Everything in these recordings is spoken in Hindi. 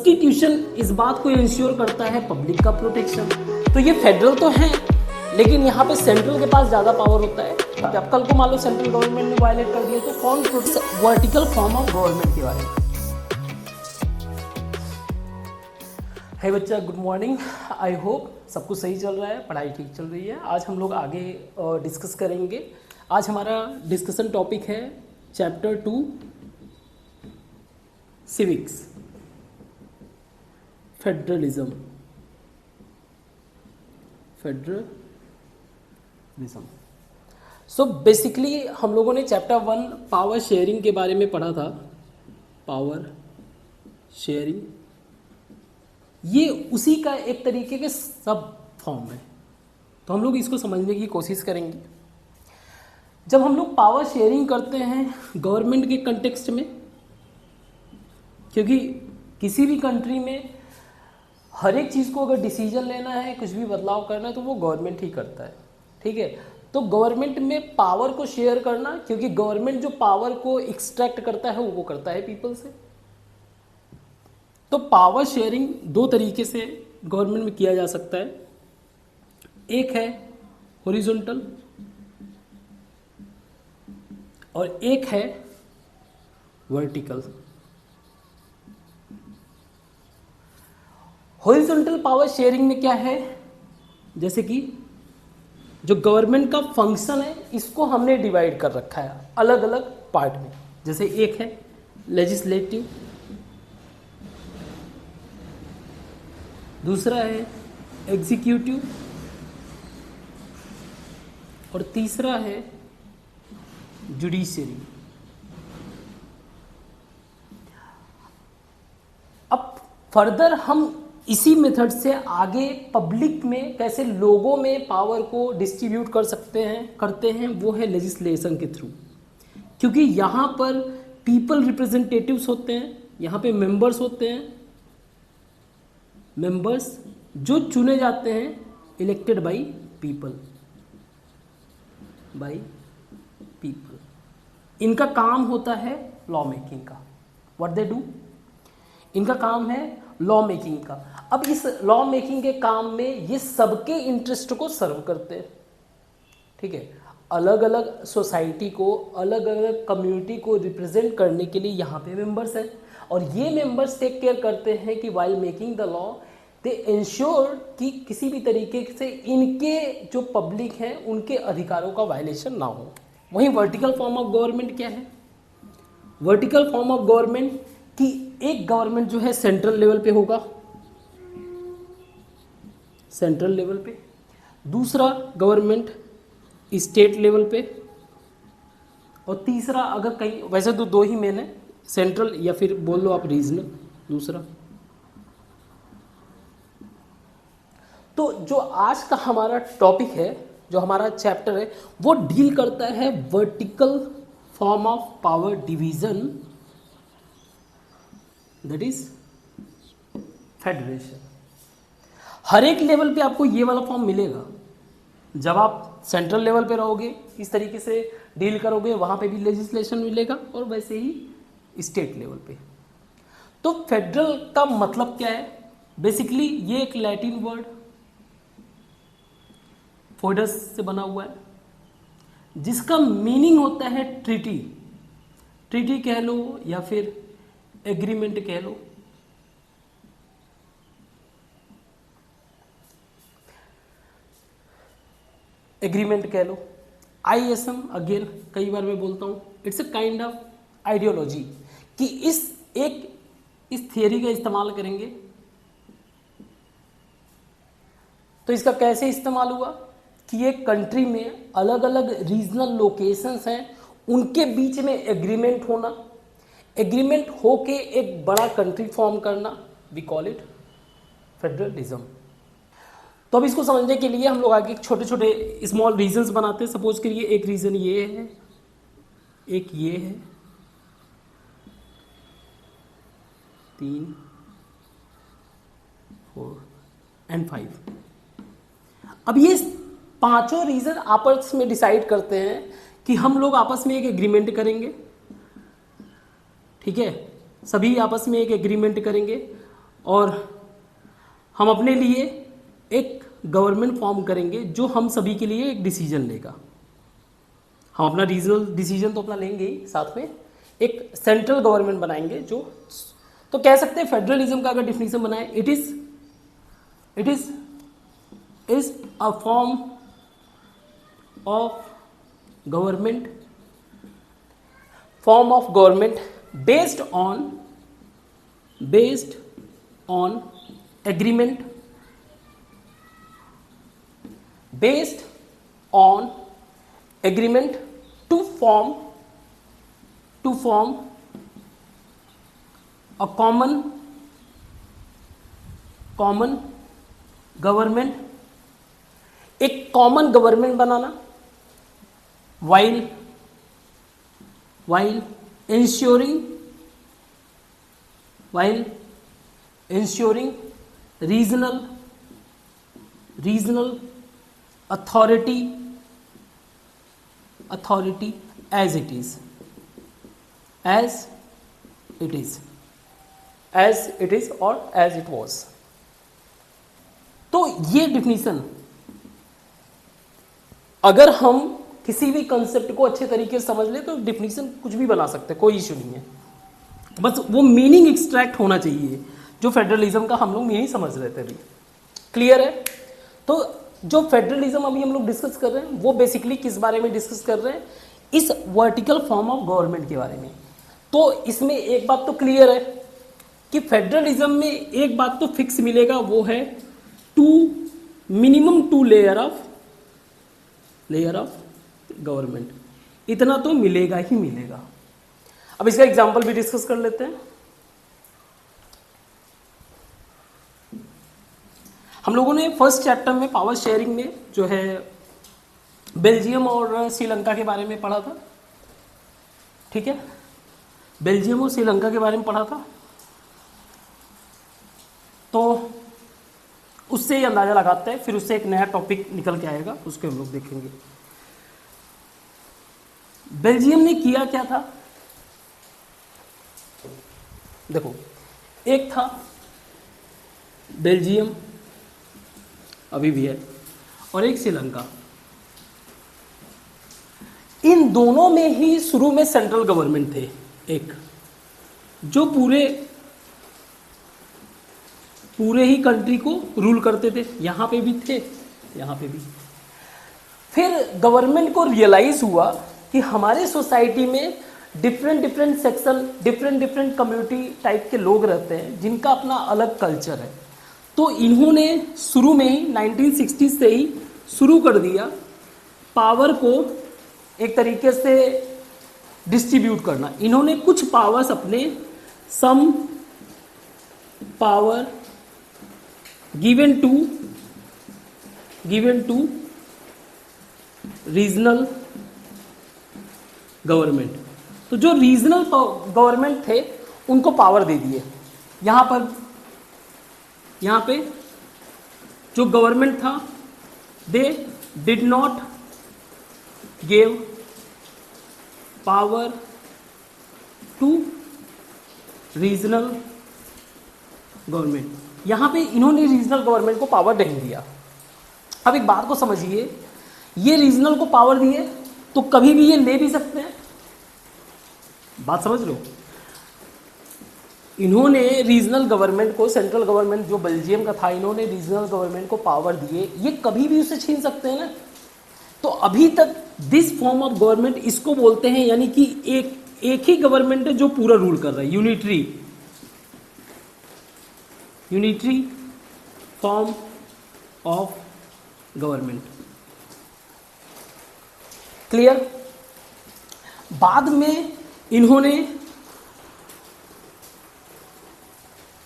कॉन्स्टिट्यूशन इस बात को इंश्योर करता है पब्लिक का प्रोटेक्शन। तो ये फेडरल तो है, लेकिन यहाँ पे सेंट्रल के पास ज़्यादा पावर होता है। अब कल को मान लो सेंट्रल गवर्नमेंट ने वायलेट कर दिया तो कौन protect? Vertical form of government के बारे में। हे बच्चा, गुड मॉर्निंग। आई होप सब कुछ सही चल रहा है, पढ़ाई ठीक चल रही है। आज हम लोग आगे डिस्कस करेंगे। आज हमारा डिस्कशन टॉपिक है chapter 2 civics, federalism. So basically हम लोगों ने चैप्टर 1 पावर शेयरिंग के बारे में पढ़ा था। पावर शेयरिंग ये उसी का एक तरीके के सब फॉर्म है, तो हम लोग इसको समझने की कोशिश करेंगे। जब हम लोग पावर शेयरिंग करते हैं गवर्नमेंट के कंटेक्स्ट में, क्योंकि किसी भी कंट्री में हर एक चीज़ को अगर डिसीजन लेना है, कुछ भी बदलाव करना है, तो वो गवर्नमेंट ही करता है। ठीक है, तो गवर्नमेंट में पावर को शेयर करना, क्योंकि गवर्नमेंट जो पावर को एक्सट्रैक्ट करता है वो करता है पीपल से। तो पावर शेयरिंग दो तरीके से गवर्नमेंट में किया जा सकता है। एक है हॉरिजॉन्टल और एक है वर्टिकल। हॉरिजॉन्टल पावर शेयरिंग में क्या है, जैसे कि जो गवर्नमेंट का फंक्शन है इसको हमने डिवाइड कर रखा है अलग अलग पार्ट में। जैसे एक है लेजिस्लेटिव, दूसरा है एग्जीक्यूटिव और तीसरा है जुडिशरी। अब फर्दर हम इसी मेथड से आगे पब्लिक में कैसे लोगों में पावर को डिस्ट्रीब्यूट करते हैं वो है लेजिस्लेशन के थ्रू। क्योंकि यहाँ पर पीपल रिप्रेजेंटेटिव्स होते हैं, यहाँ पे मेंबर्स होते हैं, मेंबर्स जो चुने जाते हैं इलेक्टेड बाय पीपल। इनका काम होता है लॉ मेकिंग का। व्हाट दे डू, इनका काम है लॉ मेकिंग का। अब इस लॉ मेकिंग के काम में ये सबके इंटरेस्ट को सर्व करते हैं। ठीक है, अलग अलग सोसाइटी को, अलग अलग कम्युनिटी को रिप्रेजेंट करने के लिए यहाँ पे मेंबर्स हैं, और ये मेंबर्स टेक केयर करते हैं कि while making the law they ensure कि किसी भी तरीके से इनके जो पब्लिक हैं उनके अधिकारों का वायलेशन ना हो। वहीं वर्टिकल फॉर्म ऑफ गवर्नमेंट क्या है? वर्टिकल फॉर्म ऑफ गवर्नमेंट कि एक गवर्नमेंट जो है सेंट्रल लेवल पे होगा, सेंट्रल लेवल पे, दूसरा गवर्नमेंट स्टेट लेवल पे, और तीसरा अगर कहीं, वैसे तो दो ही मेन है, सेंट्रल या फिर बोल लो आप रीजनल दूसरा। तो जो आज का हमारा टॉपिक है, जो हमारा चैप्टर है, वो डील करता है vertical form of power division, that is federation. हर एक लेवल पे आपको ये वाला फॉर्म मिलेगा। जब आप सेंट्रल लेवल पे रहोगे इस तरीके से डील करोगे, वहां पे भी लेजिस्लेशन मिलेगा, और वैसे ही स्टेट लेवल पे। तो फेडरल का मतलब क्या है? बेसिकली ये एक लैटिन वर्ड फोइडस से बना हुआ है, जिसका मीनिंग होता है ट्रीटी। ट्रीटी कह लो या फिर एग्रीमेंट कह लो। एग्रीमेंट कह लो। ISM अगेन कई बार मैं बोलता हूं, it's a kind of ideology, कि इस थियरी का इस्तेमाल करेंगे। तो इसका कैसे इस्तेमाल हुआ कि एक कंट्री में अलग अलग रीजनल लोकेशंस हैं, उनके बीच में एग्रीमेंट होना, एग्रीमेंट होके एक बड़ा कंट्री फॉर्म करना, वी कॉल इट फेडरलिज्म। तो अब इसको समझने के लिए हम लोग आगे छोटे छोटे स्मॉल रीजन्स बनाते हैं। सपोज करिए एक रीजन ये है, एक ये है, 3, 4 एंड 5। अब ये पांचों रीजन आपस में डिसाइड करते हैं कि हम लोग आपस में एक एग्रीमेंट करेंगे। ठीक है, सभी आपस में एक एग्रीमेंट करेंगे और हम अपने लिए एक गवर्नमेंट फॉर्म करेंगे जो हम सभी के लिए एक डिसीजन लेगा। हम अपना रीजनल डिसीजन तो अपना लेंगे ही, साथ में एक सेंट्रल गवर्नमेंट बनाएंगे जो, तो कह सकते हैं फेडरलिज्म का अगर डिफिनीशन बनाए, it is a form of government based on agreement, to form a common government, एक common government banana, while ensuring regional authority as it is or as it was। तो ये डिफिनीशन, अगर हम किसी भी कंसेप्ट को अच्छे तरीके से समझ ले तो डिफिनीशन कुछ भी बना सकते हैं, कोई इशू नहीं है, बस वो मीनिंग एक्सट्रैक्ट होना चाहिए जो फेडरलिज्म का हम लोग मीनिंग समझ रहे थे अभी। क्लियर है? तो जो फेडरलिज्म अभी हम लोग डिस्कस कर रहे हैं वो बेसिकली किस बारे में डिस्कस कर रहे हैं, इस वर्टिकल फॉर्म ऑफ गवर्नमेंट के बारे में। तो इसमें एक बात तो क्लियर है कि फेडरलिज्म में एक बात तो फिक्स मिलेगा, वो है minimum two layer of government, इतना तो मिलेगा ही मिलेगा। अब इसका एग्जांपल भी डिस्कस कर लेते हैं। हम लोगों ने फर्स्ट चैप्टर में पावर शेयरिंग में जो है बेल्जियम और श्रीलंका के बारे में पढ़ा था, ठीक है, बेल्जियम और श्रीलंका के बारे में पढ़ा था। तो उससे ही अंदाजा लगाते हैं, फिर उससे एक नया टॉपिक निकल के आएगा, उसके हम लोग देखेंगे। बेल्जियम ने किया क्या था, देखो, एक था बेल्जियम, अभी भी है, और एक श्रीलंका। इन दोनों में ही शुरू में सेंट्रल गवर्नमेंट थे, एक जो पूरे ही कंट्री को रूल करते थे, यहां पे भी थे, यहां पे भी। फिर गवर्नमेंट को रियलाइज हुआ कि हमारे सोसाइटी में different section, different community type के लोग रहते हैं जिनका अपना अलग कल्चर है। तो इन्होंने शुरू में ही 1960 से ही शुरू कर दिया पावर को एक तरीके से डिस्ट्रीब्यूट करना। इन्होंने कुछ पावर्स अपने, some power given to regional government. तो जो रीजनल गवर्नमेंट थे उनको पावर दे दिए। यहाँ पे जो गवर्नमेंट था, they did not give power to regional government. यहाँ पे इन्होंने रीजनल गवर्नमेंट को पावर नहीं दिया। अब एक बात को समझिए, ये रीजनल को पावर दिए तो कभी भी ये ले भी सकते हैं, बात समझ लो। इन्होंने रीजनल गवर्नमेंट को, सेंट्रल गवर्नमेंट जो बेल्जियम का था, इन्होंने रीजनल गवर्नमेंट को पावर दिए, ये कभी भी उसे छीन सकते हैं ना। तो अभी तक दिस फॉर्म ऑफ गवर्नमेंट इसको बोलते हैं, यानी कि एक ही गवर्नमेंट है जो पूरा रूल कर रहा है, unitary form of government. Clear? बाद में इन्होंने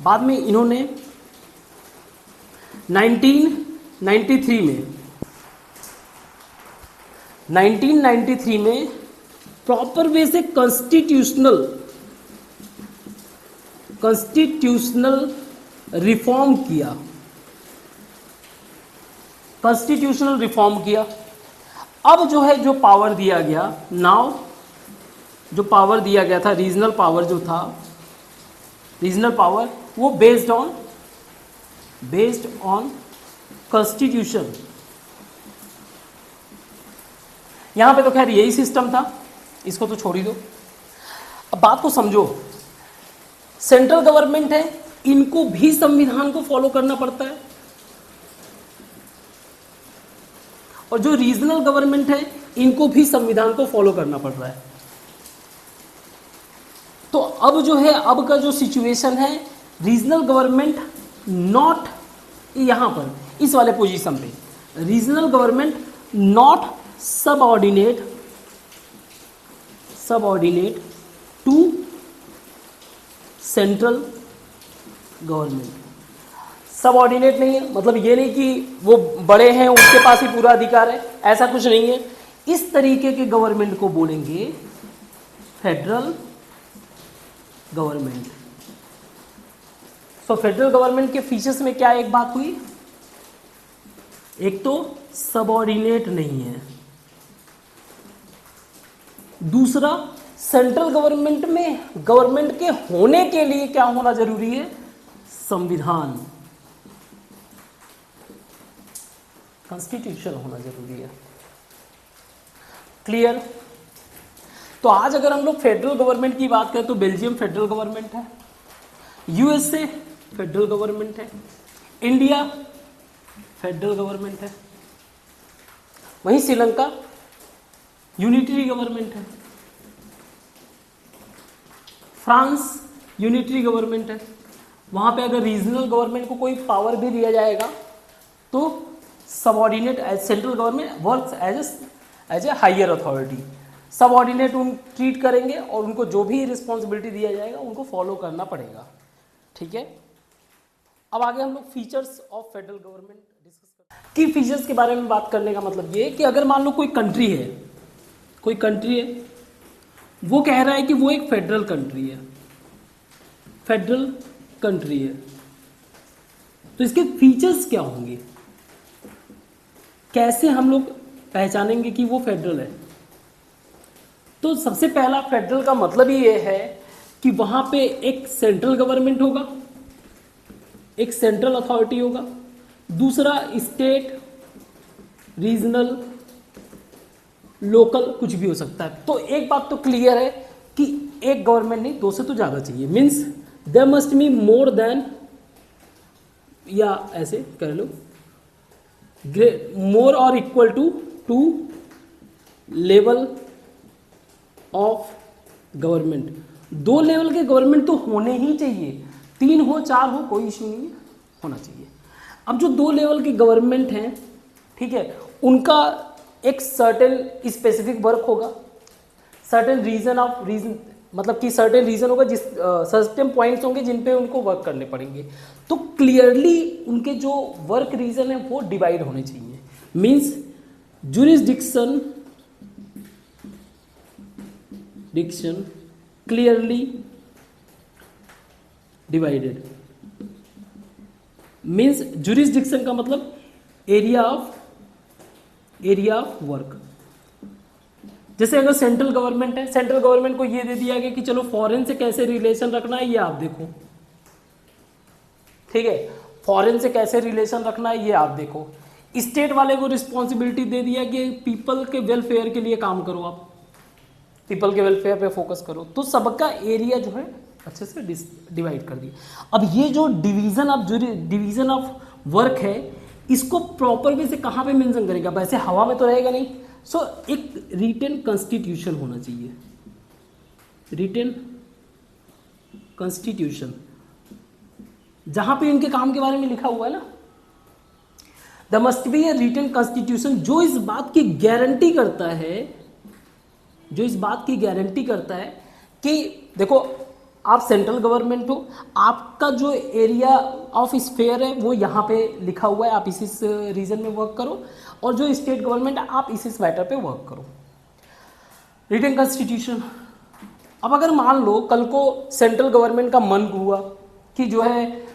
1993 में प्रॉपर वे से कॉन्स्टिट्यूशनल रिफॉर्म किया। अब जो है, जो पावर दिया गया, नाउ जो पावर दिया गया था, रीजनल पावर जो था, रीजनल पावर, वो based on based on constitution. यहां पे तो खैर यही सिस्टम था, इसको तो छोड़ ही दो। अब बात को समझो, सेंट्रल गवर्नमेंट है, इनको भी संविधान को फॉलो करना पड़ता है, और जो रीजनल गवर्नमेंट है इनको भी संविधान को फॉलो करना पड़ रहा है। तो अब जो है, अब का जो सिचुएशन है, रीजनल गवर्नमेंट नॉट, यहां पर इस वाले पोजीशन पे regional government not subordinate to central government. Subordinate नहीं है मतलब ये नहीं कि वो बड़े हैं उनके पास ही पूरा अधिकार है, ऐसा कुछ नहीं है। इस तरीके के गवर्नमेंट को बोलेंगे फेडरल गवर्नमेंट। सो फेडरल गवर्नमेंट के फीचर्स में क्या एक बात हुई, एक तो सबऑर्डिनेट नहीं है, दूसरा सेंट्रल गवर्नमेंट में गवर्नमेंट के होने के लिए क्या होना जरूरी है, संविधान, कॉन्स्टिट्यूशन होना जरूरी है। क्लियर? तो आज अगर हम लोग फेडरल गवर्नमेंट की बात करें तो बेल्जियम फेडरल गवर्नमेंट है, यूएसए फेडरल गवर्नमेंट है, इंडिया फेडरल गवर्नमेंट है, वहीं श्रीलंका यूनिटरी गवर्नमेंट है, फ्रांस यूनिटरी गवर्नमेंट है। वहां पे अगर रीजनल गवर्नमेंट को कोई पावर भी दिया जाएगा तो subordinate as central government works as a higher authority, subordinate उन ट्रीट करेंगे और उनको जो भी रिस्पॉन्सिबिलिटी दिया जाएगा उनको फॉलो करना पड़ेगा। ठीक है, अब आगे हम लोग features of federal government discuss करते हैं। की फीचर्स के बारे में बात करने का मतलब ये कि अगर मान लो कोई कंट्री है, वो कह रहा है कि वो एक फेडरल कंट्री है, तो इसके फीचर्स क्या होंगे, कैसे हम लोग पहचानेंगे कि वो फेडरल है। तो सबसे पहला फेडरल का मतलब ही ये है कि वहां पे एक सेंट्रल गवर्नमेंट होगा, एक सेंट्रल अथॉरिटी होगा, दूसरा स्टेट, रीजनल, लोकल कुछ भी हो सकता है। तो एक बात तो क्लियर है कि एक गवर्नमेंट नहीं, दो से तो ज्यादा चाहिए, means there must be more than, या ऐसे कह लो मोर और equal to 2 level of government. 2 level के गवर्नमेंट तो होने ही चाहिए, 3 हो 4 हो कोई इश्यू नहीं है, होना चाहिए। अब जो 2 लेवल के गवर्नमेंट हैं, ठीक है, उनका एक सर्टेन स्पेसिफिक वर्क होगा, सर्टेन रीजन मतलब कि सर्टेन रीजन होगा, जिस सर्टेन पॉइंट्स होंगे जिन पे उनको वर्क करने पड़ेंगे। तो क्लियरली उनके जो वर्क रीजन है वो डिवाइड होने चाहिए, means jurisdiction clearly divided. Means jurisdiction का मतलब एरिया ऑफ वर्क। जैसे अगर सेंट्रल गवर्नमेंट है, सेंट्रल गवर्नमेंट को ये दे दिया गया कि चलो फॉरेन से कैसे रिलेशन रखना है ये आप देखो, ठीक है, फॉरेन से कैसे रिलेशन रखना है ये आप देखो। स्टेट वाले को रिस्पॉन्सिबिलिटी दे दिया कि पीपल के वेलफेयर के लिए काम करो, आप पीपल के वेलफेयर पे फोकस करो। तो सबका एरिया जो है अच्छे से डिवाइड कर दिया। अब ये जो डिवीजन ऑफ वर्क है, इसको प्रॉपर वे से कहाँ पे मेंशन करेगा, वैसे हवा में तो रहेगा नहीं। सो एक रिटन कॉन्स्टिट्यूशन होना चाहिए, रिटन कॉन्स्टिट्यूशन, जहां पे इनके काम के बारे में लिखा हुआ है ना, the must be a written constitution, जो इस बात की गारंटी करता है कि देखो आप सेंट्रल गवर्नमेंट हो, आपका जो एरिया ऑफ स्फेयर है वो यहाँ पे लिखा हुआ है, आप इस रीजन में वर्क करो, और जो स्टेट गवर्नमेंट है आप इस मैटर पे वर्क करो। Written constitution. अब अगर मान लो कल को सेंट्रल गवर्नमेंट का मन हुआ कि जो है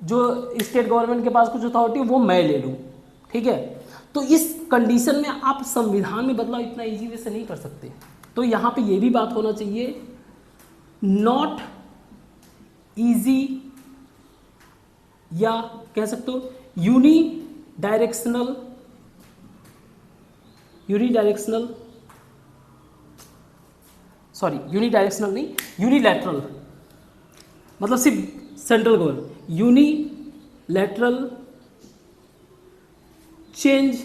जो स्टेट गवर्नमेंट के पास कुछ अथॉरिटी वो मैं ले लूँ, ठीक है, तो इस कंडीशन में आप संविधान में बदलाव इतना इजी वे से नहीं कर सकते। तो यहाँ पे ये भी बात होना चाहिए, नॉट easy या कह सकते हो यूनिडायरेक्शनल नहीं, यूनिलैटरल, मतलब सिर्फ central government, unilateral change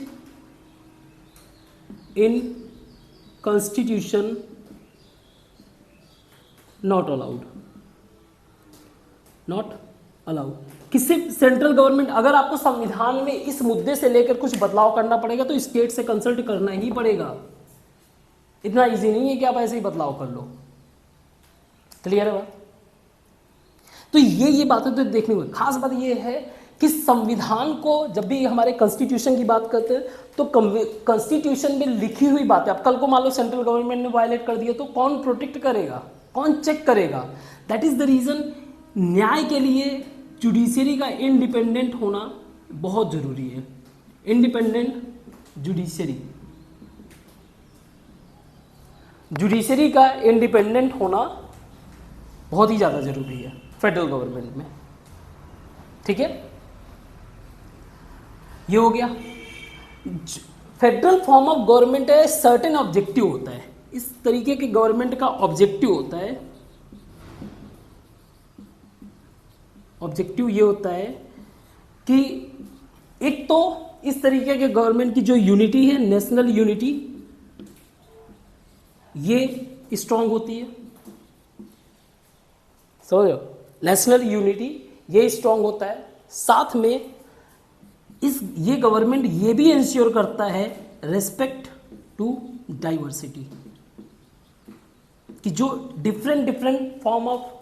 in constitution not allowed. किसी सेंट्रल गवर्नमेंट, अगर आपको संविधान में इस मुद्दे से लेकर कुछ बदलाव करना पड़ेगा तो स्टेट से कंसल्ट करना ही पड़ेगा। इतना इजी नहीं है कि आप ऐसे ही बदलाव कर लो। क्लियर है बात? तो ये बातें तो देखनी होगी। खास बात ये है कि संविधान को जब भी हमारे कॉन्स्टिट्यूशन की बात करते हैं तो कॉन्स्टिट्यूशन में लिखी हुई बातें, अब कल को मान लो सेंट्रल गवर्नमेंट ने वायलेट कर दिया तो कौन प्रोटेक्ट करेगा, कौन चेक करेगा? दैट इज द रीजन न्याय के लिए जुडिशरी का इंडिपेंडेंट होना बहुत जरूरी है। इंडिपेंडेंट जुडिशरी का इंडिपेंडेंट होना बहुत ही ज़्यादा जरूरी है फेडरल गवर्नमेंट में। ठीक है, ये हो गया। फेडरल फॉर्म ऑफ गवर्नमेंट है, सर्टेन ऑब्जेक्टिव होता है। इस तरीके के गवर्नमेंट का ऑब्जेक्टिव होता है, ऑब्जेक्टिव ये होता है कि एक तो इस तरीके के गवर्नमेंट की जो यूनिटी है, नेशनल यूनिटी, ये स्ट्रांग होती है। समझो, नेशनल यूनिटी ये स्ट्रांग होता है। साथ में ये गवर्नमेंट ये भी इंश्योर करता है रेस्पेक्ट टू डाइवर्सिटी, कि जो different form of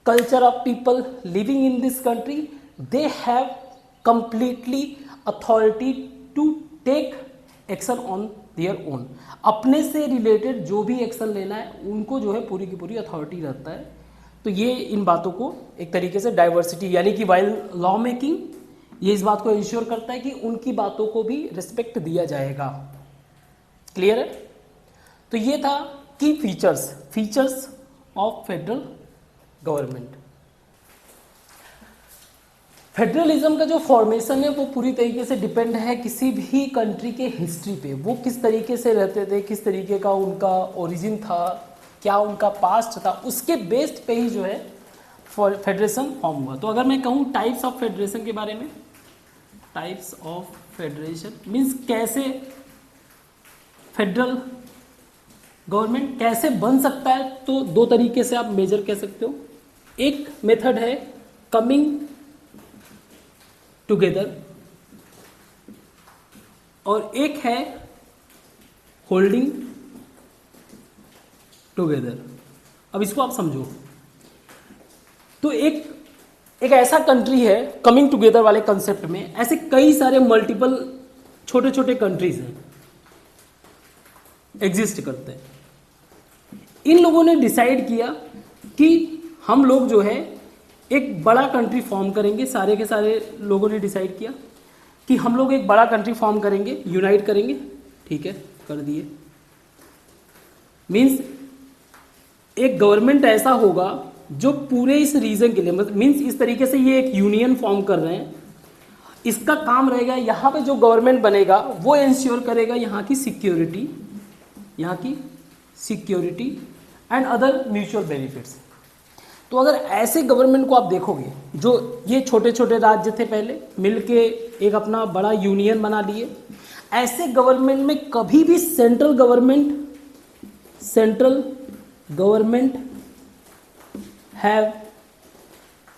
culture of people living in this country, they have completely authority to take action on their own। अपने से रिलेटेड जो भी एक्शन लेना है उनको जो है पूरी की पूरी अथॉरिटी रहता है। तो ये इन बातों को एक तरीके से डाइवर्सिटी, यानी कि वाइल लॉ मेकिंग ये इस बात को इंश्योर करता है कि उनकी बातों को भी रिस्पेक्ट दिया जाएगा। क्लियर है? तो ये था की features of federal government. Federalism का जो फॉर्मेशन है वो पूरी तरीके से डिपेंड है किसी भी कंट्री के हिस्ट्री पे, वो किस तरीके से रहते थे, किस तरीके का उनका ओरिजिन था, क्या उनका पास्ट था, उसके बेस्ड पे ही जो है फेडरेशन फॉर्म हुआ। तो अगर मैं कहूँ टाइप्स ऑफ फेडरेशन के बारे में, टाइप्स ऑफ फेडरेशन मीन्स कैसे फेडरल गवर्नमेंट कैसे बन सकता है, तो दो तरीके से आप मेजर कह सकते हो। एक मेथड है कमिंग टुगेदर और एक है होल्डिंग टुगेदर। अब इसको आप समझो, तो एक ऐसा कंट्री है कमिंग टुगेदर वाले कंसेप्ट में, ऐसे कई सारे मल्टीपल छोटे छोटे कंट्रीज हैं एग्जिस्ट करते हैं। इन लोगों ने डिसाइड किया कि हम लोग जो है एक बड़ा कंट्री फॉर्म करेंगे। सारे के सारे लोगों ने डिसाइड किया कि हम लोग एक बड़ा कंट्री फॉर्म करेंगे, यूनाइट करेंगे। ठीक है, कर दिए। मीन्स एक गवर्नमेंट ऐसा होगा जो पूरे इस रीजन के लिए, मीन्स इस तरीके से ये एक यूनियन फॉर्म कर रहे हैं। इसका काम रहेगा यहाँ पे जो गवर्नमेंट बनेगा वो इंश्योर करेगा यहाँ की security and other mutual benefits. तो अगर ऐसे गवर्नमेंट को आप देखोगे, जो ये छोटे छोटे राज्य थे पहले मिलके एक अपना बड़ा यूनियन बना लिए, ऐसे गवर्नमेंट में कभी भी central government have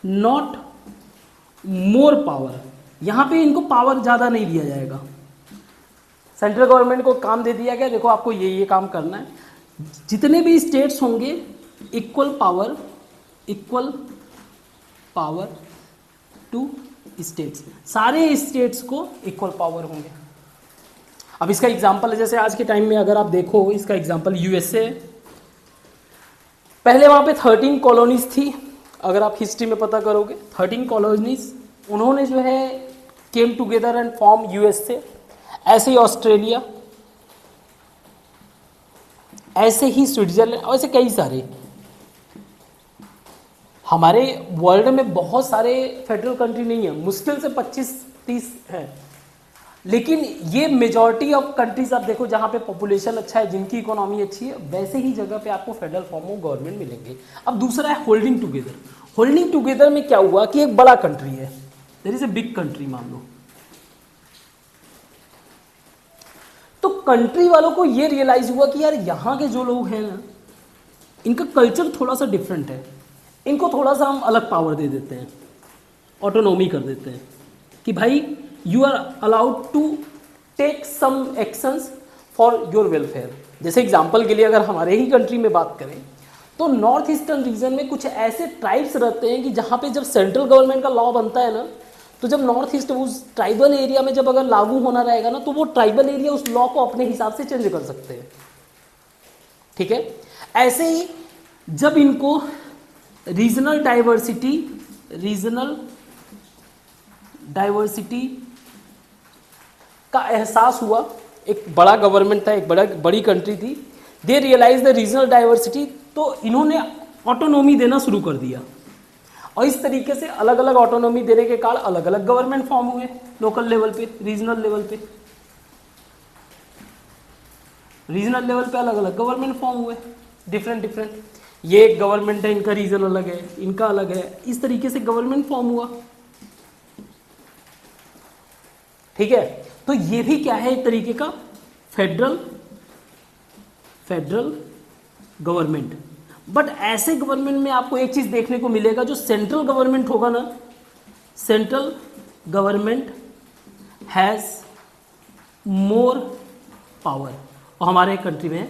not more power. यहाँ पे इनको पावर ज़्यादा नहीं दिया जाएगा। सेंट्रल गवर्नमेंट को काम दे दिया गया, देखो आपको ये काम करना है। जितने भी स्टेट्स होंगे इक्वल पावर टू स्टेट्स, सारे स्टेट्स को इक्वल पावर होंगे। अब इसका एग्जांपल है, जैसे आज के टाइम में अगर आप देखो, इसका एग्जांपल यूएसए, पहले वहाँ पे 13 कॉलोनीज थी। अगर आप हिस्ट्री में पता करोगे 13 कॉलोनीज, उन्होंने जो है came together and form USA. ऐसे ही ऑस्ट्रेलिया, ऐसे ही स्विट्जरलैंड, ऐसे कई सारे। हमारे वर्ल्ड में बहुत सारे फेडरल कंट्री नहीं है, मुश्किल से 25-30 हैं, लेकिन ये मेजॉरिटी ऑफ कंट्रीज आप देखो जहाँ पे पॉपुलेशन अच्छा है, जिनकी इकोनॉमी अच्छी है, वैसे ही जगह पे आपको फेडरल फॉर्म ऑफ गवर्नमेंट मिलेंगे। अब दूसरा है होल्डिंग टुगेदर। होल्डिंग टुगेदर में क्या हुआ कि एक बड़ा कंट्री है, there is a big country मान लो, तो कंट्री वालों को ये रियलाइज हुआ कि यार यहाँ के जो लोग हैं ना, इनका कल्चर थोड़ा सा डिफरेंट है, इनको थोड़ा सा हम अलग पावर दे देते हैं, ऑटोनॉमी कर देते हैं कि भाई you are allowed to take some actions for your welfare. जैसे एग्जांपल के लिए अगर हमारे ही कंट्री में बात करें तो नॉर्थ ईस्टर्न रीजन में कुछ ऐसे ट्राइब्स रहते हैं कि जहाँ पे जब सेंट्रल गवर्नमेंट का लॉ बनता है ना, तो जब नॉर्थ ईस्ट उस ट्राइबल एरिया में जब अगर लागू होना रहेगा ना, तो वो ट्राइबल एरिया उस लॉ को अपने हिसाब से चेंज कर सकते हैं। ठीक है, ऐसे ही जब इनको रीजनल डाइवर्सिटी का एहसास हुआ, एक बड़ा गवर्नमेंट था, एक बड़ी कंट्री थी, दे रियलाइज द रीजनल डाइवर्सिटी, तो इन्होंने ऑटोनॉमी देना शुरू कर दिया, और इस तरीके से अलग अलग ऑटोनॉमी देने के कारण अलग अलग गवर्नमेंट फॉर्म हुए, लोकल लेवल पे, रीजनल लेवल पे, अलग अलग गवर्नमेंट फॉर्म हुए, डिफरेंट। ये एक गवर्नमेंट है, इनका रीजन अलग है, इनका अलग है, इस तरीके से गवर्नमेंट फॉर्म हुआ। ठीक है, तो ये भी क्या है, एक तरीके का फेडरल गवर्नमेंट। बट ऐसे गवर्नमेंट में आपको एक चीज देखने को मिलेगा, जो सेंट्रल गवर्नमेंट होगा ना, central government has more power, और हमारे कंट्री में है।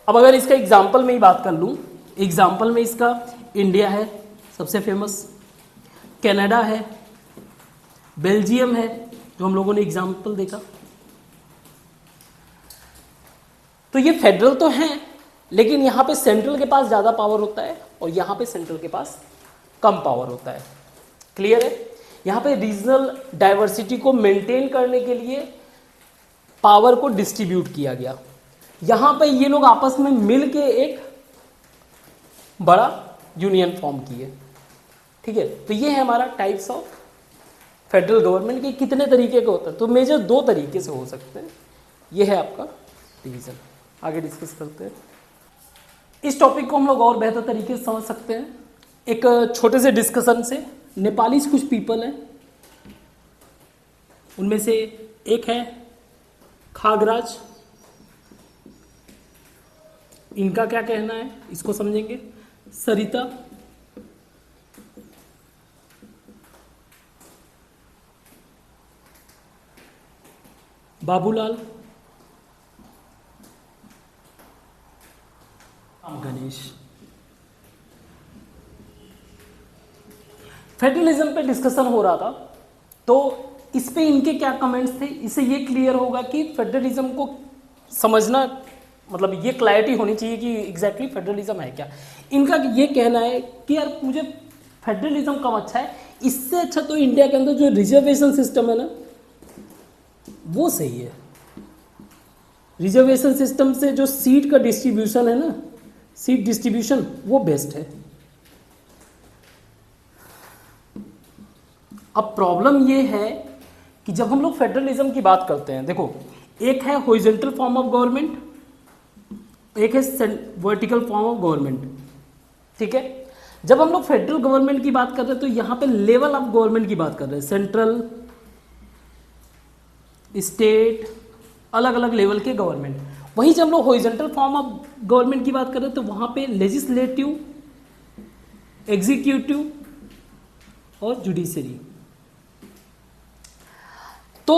अब अगर इसका एग्जाम्पल में ही बात कर लूं, एग्जाम्पल में इसका इंडिया है सबसे फेमस, कनाडा है, बेल्जियम है, जो हम लोगों ने एग्जाम्पल देखा। तो ये फेडरल तो हैं, लेकिन यहां पे सेंट्रल के पास ज्यादा पावर होता है और यहां पे सेंट्रल के पास कम पावर होता है। क्लियर है? यहां पे रीजनल डाइवर्सिटी को मेंटेन करने के लिए पावर को डिस्ट्रीब्यूट किया गया। यहां पे ये लोग आपस में मिल के एक बड़ा यूनियन फॉर्म किए। ठीक है, तो ये है हमारा टाइप्स ऑफ फेडरल गवर्नमेंट के कितने तरीके का होता है। तो मेजर 2 तरीके से हो सकते हैं। ये है आपका डिवीजन। आगे डिस्कस करते हैं। इस टॉपिक को हम लोग और बेहतर तरीके से समझ सकते हैं एक छोटे से डिस्कशन से। नेपालीज कुछ पीपल हैं, उनमें से एक है खागराज। इनका क्या कहना है इसको समझेंगे। सरिता, बाबूलाल, गणेश। फेडरलिज्म पे डिस्कशन हो रहा था, तो इस पे इनके क्या कमेंट्स थे, इससे ये क्लियर होगा कि फेडरलिज्म को समझना, मतलब ये क्लैरिटी होनी चाहिए कि एग्जैक्टली फेडरलिज्म है क्या। इनका ये कहना है कि यार मुझे फेडरलिज्म कम अच्छा है, इससे अच्छा तो इंडिया के अंदर जो रिजर्वेशन सिस्टम है ना, वो सही है। रिजर्वेशन सिस्टम से जो सीट का डिस्ट्रीब्यूशन है ना, सीट डिस्ट्रीब्यूशन, वो बेस्ट है। अब प्रॉब्लम ये है कि जब हम लोग फेडरलिज्म की बात करते हैं, देखो एक है हॉरिजॉन्टल फॉर्म ऑफ गवर्नमेंट, एक है वर्टिकल फॉर्म ऑफ गवर्नमेंट। ठीक है, जब हम लोग फेडरल गवर्नमेंट की बात कर रहे हैं तो यहां पे लेवल ऑफ गवर्नमेंट की बात कर रहे हैं, सेंट्रल, स्टेट, अलग अलग लेवल के गवर्नमेंट। वहीं जब हम लोग हॉरिजॉन्टल फॉर्म ऑफ गवर्नमेंट की बात कर रहे हैं तो वहां पे लेजिस्लेटिव, एग्जीक्यूटिव और जुडिशरी। तो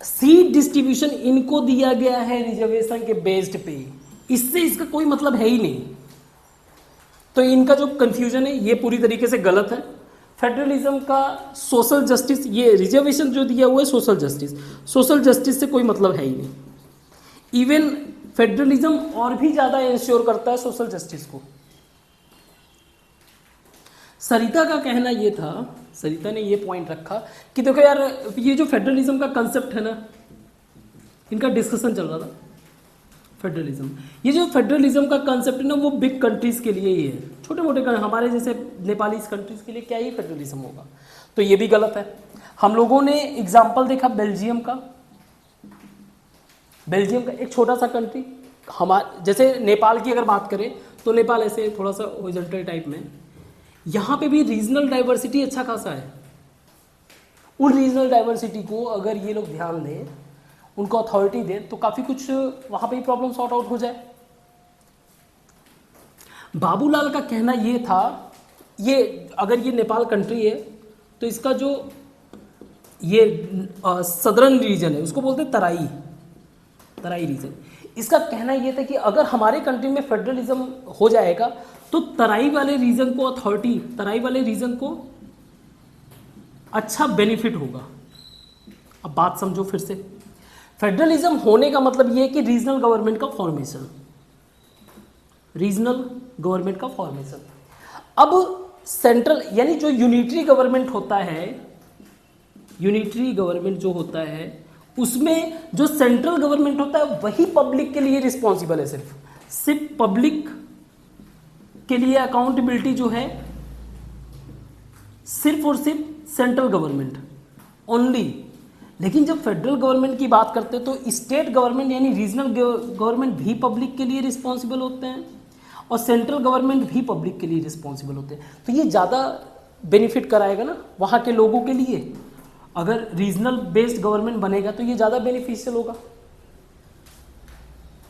सीट डिस्ट्रीब्यूशन इनको दिया गया है रिजर्वेशन के बेस्ड पे, इससे इसका कोई मतलब है ही नहीं। तो इनका जो कंफ्यूजन है ये पूरी तरीके से गलत है। फेडरलिज्म का सोशल जस्टिस, ये रिजर्वेशन जो दिया हुआ है सोशल जस्टिस, सोशल जस्टिस से कोई मतलब है ही नहीं। इवन फेडरलिज्म और भी ज्यादा इंश्योर करता है सोशल जस्टिस को। सरिता का कहना ये था, सरिता ने ये पॉइंट रखा कि देखो यार, ये जो फेडरलिज्म का कंसेप्ट है ना, इनका डिस्कशन चल रहा था फेडरलिज्म, ये जो फेडरलिज्म का कंसेप्ट है ना, वो बिग कंट्रीज के लिए ही है। छोटे मोटे हमारे जैसे नेपाली कंट्रीज के लिए क्या ही फेडरलिज्म होगा, तो ये भी गलत है। हम लोगों ने एग्जाम्पल देखा बेल्जियम का एक छोटा सा कंट्री, जैसे नेपाल की अगर बात करें तो नेपाल ऐसे थोड़ा सा हॉरिजॉन्टल टाइप में, यहाँ पे भी रीजनल डाइवर्सिटी अच्छा खासा है। उन रीजनल डाइवर्सिटी को अगर ये लोग ध्यान दें, उनको अथॉरिटी दें, तो काफ़ी कुछ वहाँ पे ही प्रॉब्लम सॉर्ट आउट हो जाए। बाबूलाल का कहना ये था, ये अगर ये नेपाल कंट्री है तो इसका जो ये सदर्न रीजन है उसको बोलते हैं तराई रीजन। इसका कहना ये था कि अगर हमारे कंट्री में फेडरलिज्म हो जाएगा तो तराई वाले रीजन को अथॉरिटी, तराई वाले रीजन को अच्छा बेनिफिट होगा। अब बात समझो फिर से, फेडरलिज्म होने का मतलब ये है कि रीजनल गवर्नमेंट का फॉर्मेशन, रीजनल गवर्नमेंट का फॉर्मेशन। अब सेंट्रल यानी जो यूनिटरी गवर्नमेंट होता है, यूनिटरी गवर्नमेंट जो होता है उसमें जो सेंट्रल गवर्नमेंट होता है वही पब्लिक के लिए रिस्पॉन्सिबल है। सिर्फ पब्लिक के लिए अकाउंटेबिलिटी जो है सिर्फ और सिर्फ सेंट्रल गवर्नमेंट ओनली। लेकिन जब फेडरल गवर्नमेंट की बात करते हैं तो स्टेट गवर्नमेंट यानी रीजनल गवर्नमेंट भी पब्लिक के लिए रिस्पॉन्सिबल होते हैं और सेंट्रल गवर्नमेंट भी पब्लिक के लिए रिस्पॉन्सिबल होते हैं। तो ये ज़्यादा बेनिफिट कराएगा ना वहाँ के लोगों के लिए। अगर रीजनल बेस्ड गवर्नमेंट बनेगा तो ये ज़्यादा बेनिफिशियल होगा।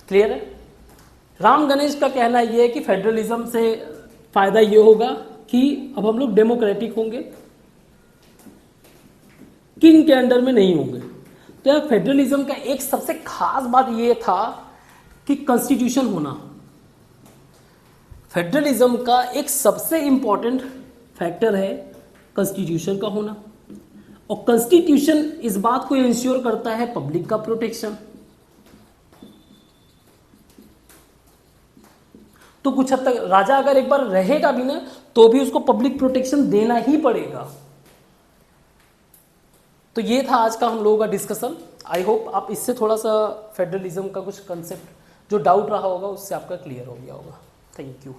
क्लियर है? राम गणेश का कहना यह है कि फेडरलिज्म से फायदा ये होगा कि अब हम लोग डेमोक्रेटिक होंगे, किंग के अंडर में नहीं होंगे। तो यार फेडरलिज्म का एक सबसे खास बात ये था कि कॉन्स्टिट्यूशन होना। फेडरलिज्म का एक सबसे इंपॉर्टेंट फैक्टर है कॉन्स्टिट्यूशन का होना, और कॉन्स्टिट्यूशन इस बात को इंश्योर करता है पब्लिक का प्रोटेक्शन। तो कुछ हद तक राजा अगर एक बार रहेगा भी ना तो भी उसको पब्लिक प्रोटेक्शन देना ही पड़ेगा। तो ये था आज का हम लोगों का डिस्कशन। आई होप आप इससे थोड़ा सा फेडरलिज्म का कुछ कंसेप्ट जो डाउट रहा होगा उससे आपका क्लियर हो गया होगा। Thank you.